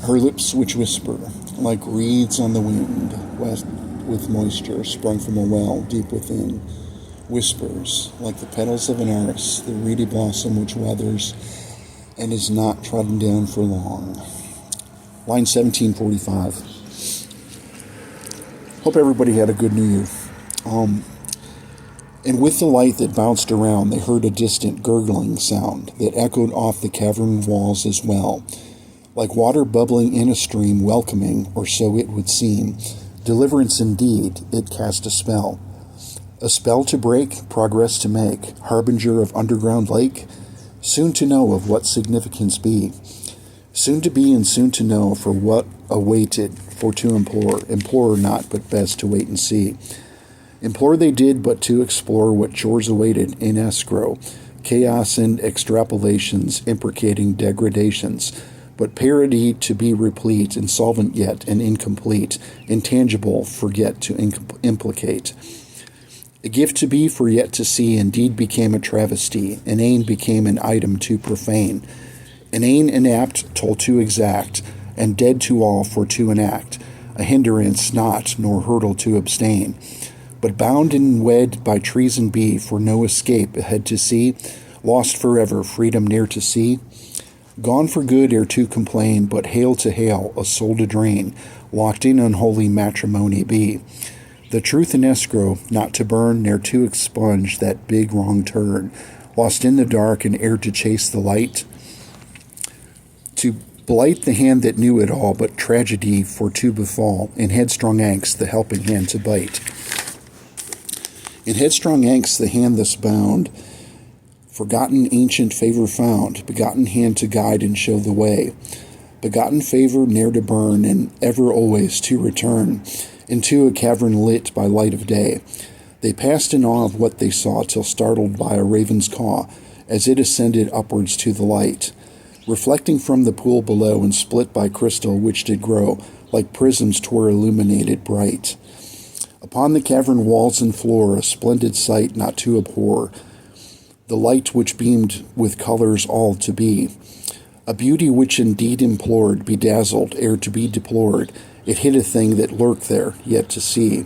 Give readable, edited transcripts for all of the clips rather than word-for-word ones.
Her lips which whisper, like reeds on the wind, wet with moisture sprung from a well deep within, whispers, like the petals of an iris, the reedy blossom which weathers and is not trodden down for long. Line 1745. Hope everybody had a good New Year. And with the light that bounced around, they heard a distant gurgling sound that echoed off the cavern walls as well, like water bubbling in a stream welcoming, or so it would seem. Deliverance indeed, it cast a spell. A spell to break, progress to make, harbinger of underground lake, soon to know of what significance be. Soon to be and soon to know for what awaited, for to implore not, but best to wait and see. Implore they did, but to explore what chores awaited in escrow, chaos and extrapolations imprecating degradations, but parody to be replete, insolvent yet and incomplete, intangible, forget to implicate. A gift to be for yet to see indeed became a travesty, inane became an item to profane, inane inapt, told too exact, and dead to all for to enact, a hindrance not, nor hurdle to abstain, but bound and wed by treason be, for no escape ahead to see, lost forever, freedom near to see, gone for good ere to complain, but hail to hail, a soul to drain, locked in unholy matrimony be. The truth in escrow, not to burn, ne'er to expunge that big wrong turn, lost in the dark and ere to chase the light, to blight the hand that knew it all, but tragedy for to befall, in headstrong angst the helping hand to bite. In headstrong angst the hand thus bound, forgotten ancient favor found, begotten hand to guide and show the way, begotten favor ne'er to burn, and ever always to return, into a cavern lit by light of day. They passed in awe of what they saw, till startled by a raven's caw, as it ascended upwards to the light, reflecting from the pool below, and split by crystal which did grow, like prisms twere illuminated bright. Upon the cavern walls and floor, a splendid sight not to abhor, the light which beamed with colors all to be, a beauty which indeed implored, bedazzled, ere to be deplored, it hid a thing that lurked there, yet to see.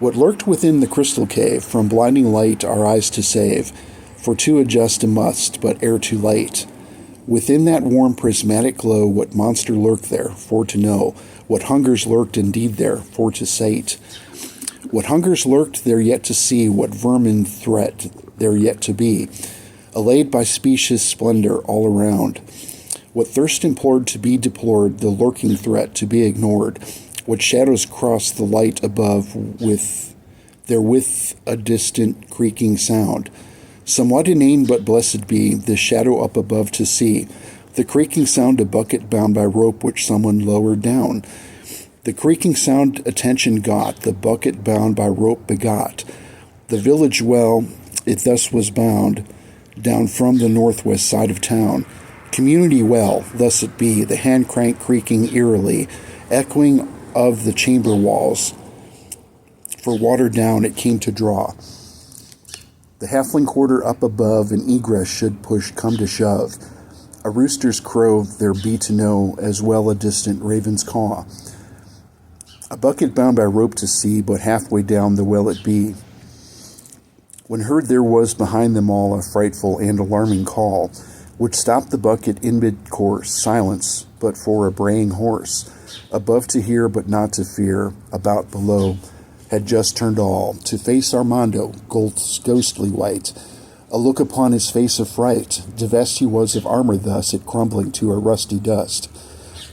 What lurked within the crystal cave, from blinding light our eyes to save, for to adjust a must, but ere too late. Within that warm prismatic glow, what monster lurked there, for to know, what hungers lurked indeed there, for to sate. What hungers lurked there yet to see, what vermin threat there yet to be, allayed by specious splendor all around. What thirst implored to be deplored, the lurking threat to be ignored, what shadows crossed the light above with a distant creaking sound. Somewhat inane, but blessed be the shadow up above to see, the creaking sound a bucket bound by rope which someone lowered down. The creaking sound attention got, the bucket bound by rope begot. The village well, it thus was bound, down from the northwest side of town. Community well, thus it be, the hand crank creaking eerily, echoing of the chamber walls. For water down it came to draw. The halfling quarter up above, an egress should push come to shove. A rooster's crow there be to know, as well a distant raven's caw. A bucket bound by rope to see, but halfway down the well it be. When heard there was behind them all a frightful and alarming call, which stopped the bucket in mid-course, silence, but for a braying horse, above to hear but not to fear, about below, had just turned all, to face Armando, ghostly white, a look upon his face of fright, divest he was of armor thus, it crumbling to a rusty dust.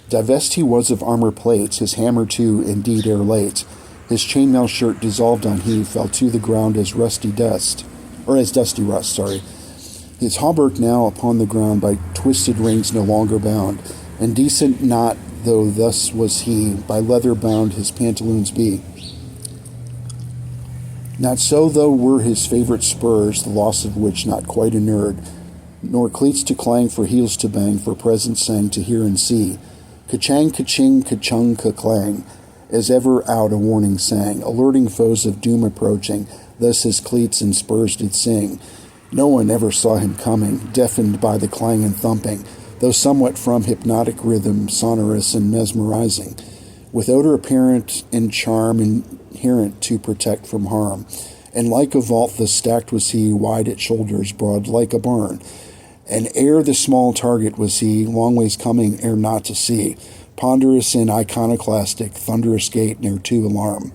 Divest he was of armor plate, his hammer too, indeed ere late, his chainmail shirt dissolved on he, fell to the ground as rusty dust, or as dusty rust, sorry. His hauberk now upon the ground by twisted rings no longer bound, and decent not, though thus was he, by leather bound his pantaloons be. Not so though were his favorite spurs, the loss of which not quite inured, nor cleats to clang for heels to bang, for presents sang to hear and see. Ka-chang, ka-ching, ka-chung, ka-clang, as ever out a warning sang, alerting foes of doom approaching, thus his cleats and spurs did sing. No one ever saw him coming, deafened by the clang and thumping, though somewhat from hypnotic rhythm, sonorous and mesmerizing, with odor apparent and charm inherent to protect from harm. And like a vault thus stacked was he, wide at shoulders, broad like a barn. And ere the small target was he, long ways coming ere not to see, ponderous and iconoclastic, thunderous gait ne'er to alarm.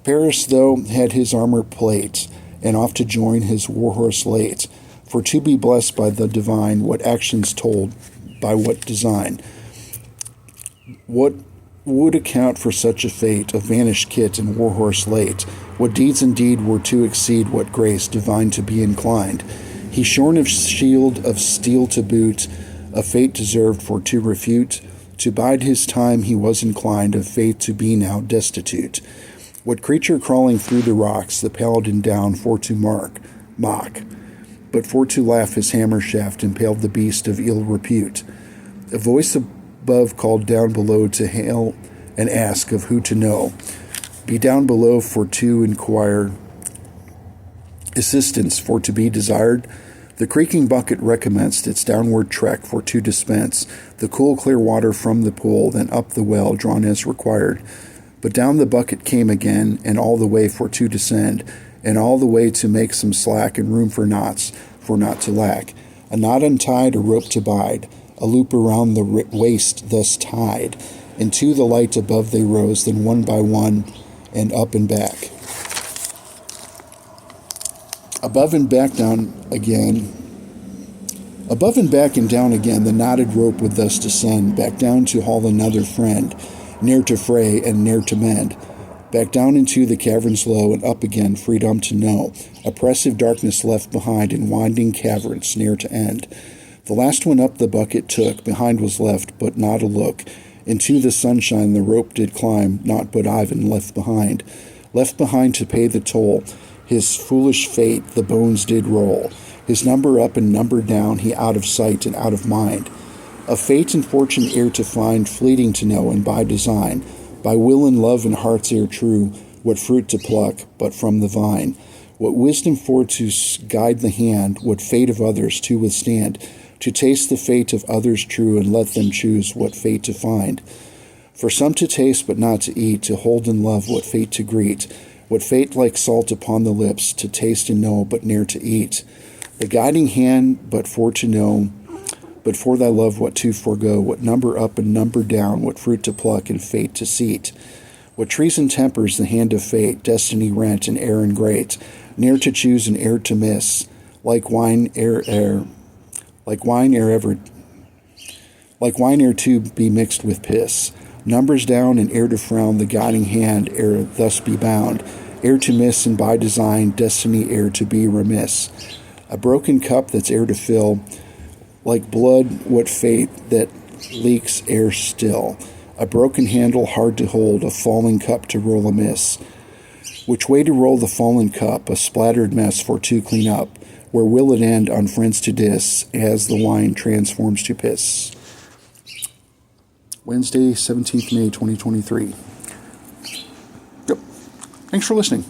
Paris, though, had his armored plate, and off to join his warhorse late, for to be blessed by the divine, what actions told, by what design. What would account for such a fate, a vanished kit and warhorse late? What deeds indeed were to exceed what grace divine to be inclined? He shorn of shield of steel to boot, a fate deserved for to refute. To bide his time he was inclined, of faith to be now destitute. What creature crawling through the rocks, the paladin down for to mock, but for to laugh his hammer shaft impaled the beast of ill repute. A voice above called down below to hail and ask of who to know. Be down below for to inquire, assistance for to be desired. The creaking bucket recommenced its downward trek for to dispense the cool clear water from the pool, then up the well drawn as required. But down the bucket came again, and all the way for to descend, and all the way to make some slack and room for knots, for not to lack. A knot untied, a rope to bide, a loop around the waist thus tied. Into the light above they rose, then one by one, and up and back. Above and back down again. Above and back and down again, the knotted rope would thus descend, back down to haul another friend, ne'er to fray and ne'er to mend. Back down into the caverns low, and up again, freedom to know. Oppressive darkness left behind in winding caverns, near to end. The last one up the bucket took, behind was left, but not a look. Into the sunshine the rope did climb, naught but Ivan left behind. Left behind to pay the toll. His foolish fate the bones did roll. His number up and number down, he out of sight and out of mind. Of fate and fortune ere to find, fleeting to know, and by design, by will and love and hearts ere true, what fruit to pluck but from the vine. What wisdom for to guide the hand, what fate of others to withstand, to taste the fate of others true, and let them choose what fate to find. For some to taste but not to eat, to hold and love what fate to greet, what fate like salt upon the lips, to taste and know but ne'er to eat. The guiding hand but for to know, but for thy love what to forego, what number up and number down, what fruit to pluck and fate to seat. What treason tempers the hand of fate, destiny rent and errand great, ne'er to choose and ere to miss, like wine ere to be mixed with piss. Numbers down and ere to frown, the guiding hand ere thus be bound, ere to miss and by design, destiny ere to be remiss. A broken cup that's ere to fill, like blood what fate that leaks ere still. A broken handle hard to hold, a falling cup to roll amiss. Which way to roll the fallen cup, a splattered mess for to clean up, where will it end on friends to diss, as the wine transforms to piss. Wednesday, 17th May, 2023. Yep. Thanks for listening.